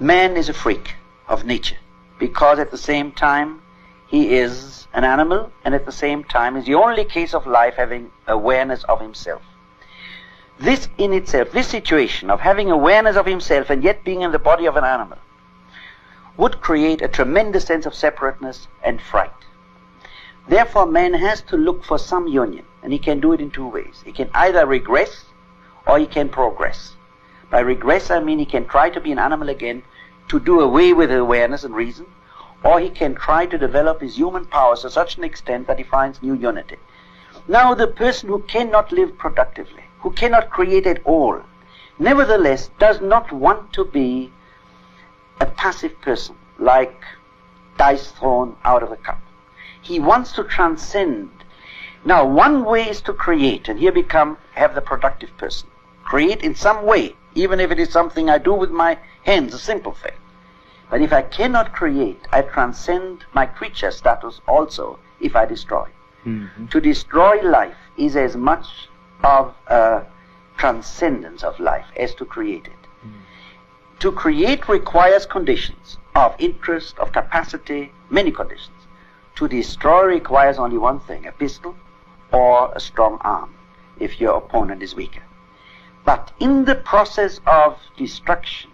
Man is a freak of nature, because at the same time he is an animal, and at the same time is the only case of life having awareness of himself. This in itself, this situation of having awareness of himself and yet being in the body of an animal, would create a tremendous sense of separateness and fright. Therefore, man has to look for some union, and he can do it in two ways. He can either regress or he can progress. By regress, I mean he can try to be an animal again to do away with awareness and reason, or he can try to develop his human powers to such an extent that he finds new unity. Now, the person who cannot live productively, who cannot create at all, nevertheless does not want to be a passive person, like dice thrown out of a cup. He wants to transcend. Now, one way is to create, and here have the productive person. Create in some way, even if it is something I do with my hands, a simple thing. But if I cannot create, I transcend my creature status also if I destroy. Mm-hmm. To destroy life is as much of a transcendence of life as to create it. To create requires conditions of interest, of capacity, many conditions. To destroy requires only one thing, a pistol or a strong arm, if your opponent is weaker. But in the process of destruction,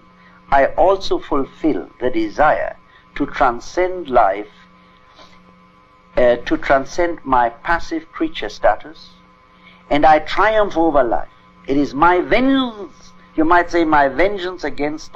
I also fulfill the desire to transcend life, to transcend my passive creature status, and I triumph over life. It is my vengeance, you might say, my vengeance against